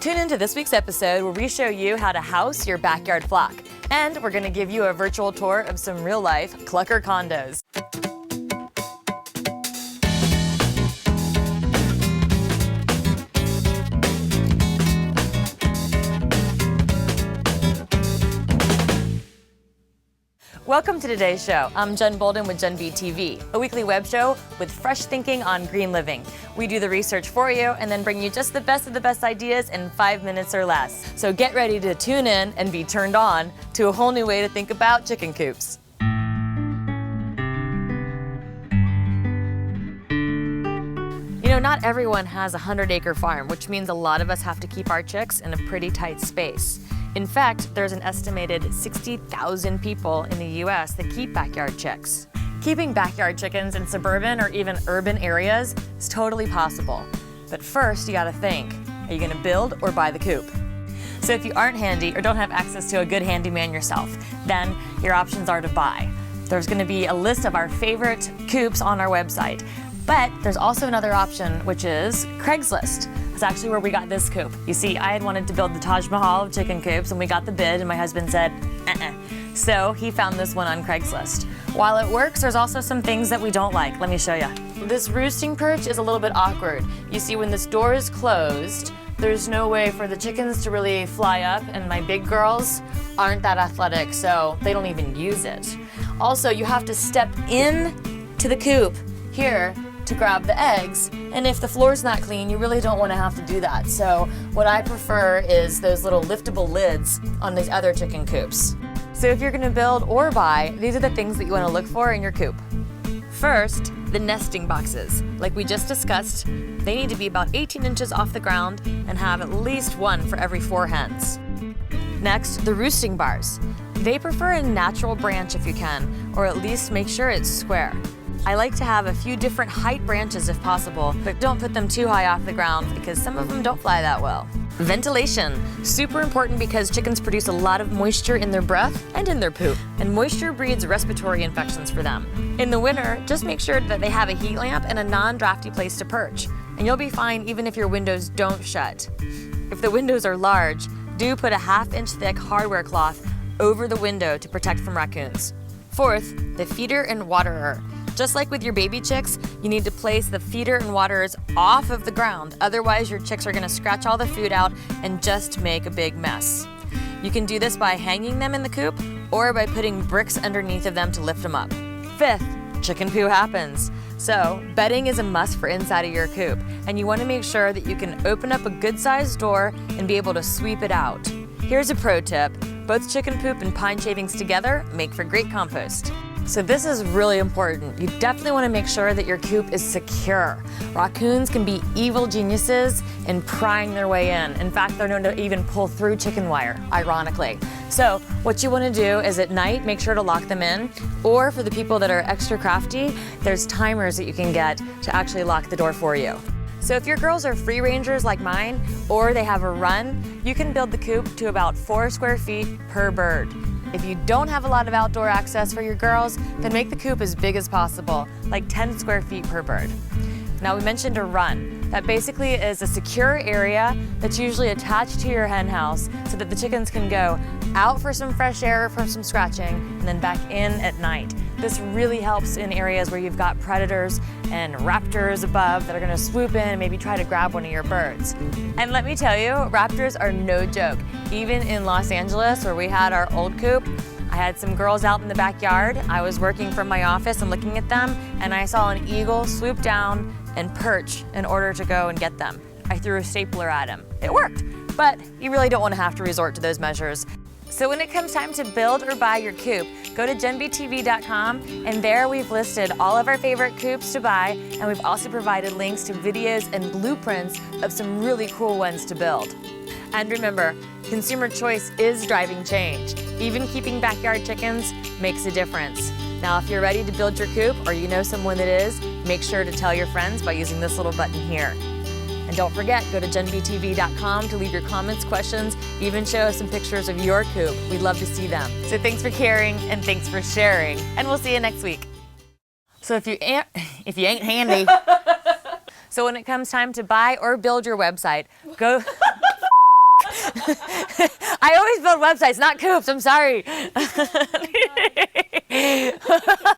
Tune into this week's episode where we show you how to house your backyard flock. And we're going to give you a virtual tour of some real-life Clucker condos. Welcome to today's show. I'm Jen Boulden with JenB TV, a weekly web show with fresh thinking on green living. We do the research for you and then bring you just the best of the best ideas in 5 minutes or less. So get ready to tune in and be turned on to a whole new way to think about chicken coops. You know, not everyone has a 100-acre farm, which means a lot of us have to keep our chicks in a pretty tight space. In fact, there's an estimated 60,000 people in the US that keep backyard chicks. Keeping backyard chickens in suburban or even urban areas is totally possible. But first, you gotta think, are you gonna build or buy the coop? So if you aren't handy or don't have access to a good handyman yourself, then your options are to buy. There's gonna be a list of our favorite coops on our website. But there's also another option, which is Craigslist. It's actually where we got this coop. You see, I had wanted to build the Taj Mahal of chicken coops, and we got the bid, and my husband said, So he found this one on Craigslist. While it works, there's also some things that we don't like. Let me show you. This roosting perch is a little bit awkward. You see, when this door is closed, there's no way for the chickens to really fly up, and my big girls aren't that athletic, so they don't even use it. Also, you have to step in to the coop here to grab the eggs, and if the floor's not clean, you really don't want to have to do that. So what I prefer is those little liftable lids on these other chicken coops. So if you're going to build or buy, these are the things that you want to look for in your coop. First, the nesting boxes. Like we just discussed, they need to be about 18 inches off the ground and have at least one for every 4 hens. Next, the roosting bars. They prefer a natural branch if you can, or at least make sure it's square. I like to have a few different height branches if possible, but don't put them too high off the ground because some of them don't fly that well. Ventilation. Super important because chickens produce a lot of moisture in their breath and in their poop, and moisture breeds respiratory infections for them. In the winter, just make sure that they have a heat lamp and a non-drafty place to perch, and you'll be fine even if your windows don't shut. If the windows are large, do put a 1/2-inch thick hardware cloth over the window to protect from raccoons. Fourth, the feeder and waterer. Just like with your baby chicks, you need to place the feeder and waterers off of the ground. Otherwise, your chicks are gonna scratch all the food out and just make a big mess. You can do this by hanging them in the coop or by putting bricks underneath of them to lift them up. Fifth, chicken poo happens. So, bedding is a must for inside of your coop, and you wanna make sure that you can open up a good-sized door and be able to sweep it out. Here's a pro tip. Both chicken poop and pine shavings together make for great compost. So this is really important. You definitely want to make sure that your coop is secure. Raccoons can be evil geniuses in prying their way in. In fact, they're known to even pull through chicken wire, ironically. So what you want to do is at night, make sure to lock them in, or for the people that are extra crafty, there's timers that you can get to actually lock the door for you. So if your girls are free rangers like mine, or they have a run, you can build the coop to about 4 square feet per bird. If you don't have a lot of outdoor access for your girls, then make the coop as big as possible, like 10 square feet per bird. Now we mentioned a run. That basically is a secure area that's usually attached to your hen house so that the chickens can go out for some fresh air, for some scratching, and then back in at night. This really helps in areas where you've got predators and raptors above that are gonna swoop in and maybe try to grab one of your birds. And let me tell you, raptors are no joke. Even in Los Angeles, where we had our old coop, I had some girls out in the backyard. I was working from my office and looking at them, and I saw an eagle swoop down and perch in order to go and get them. I threw a stapler at him. It worked, but you really don't want to have to resort to those measures. So when it comes time to build or buy your coop, go to JenBTV.com, and there we've listed all of our favorite coops to buy, and we've also provided links to videos and blueprints of some really cool ones to build. And remember, consumer choice is driving change. Even keeping backyard chickens makes a difference. Now, if you're ready to build your coop, or you know someone that is, make sure to tell your friends by using this little button here. And don't forget, go to JenBTV.com to leave your comments, questions, even show us some pictures of your coop. We'd love to see them. So thanks for caring and thanks for sharing. And we'll see you next week. So if you ain't handy, so when it comes time to buy or build your website, go I always build websites, not Coops. I'm sorry.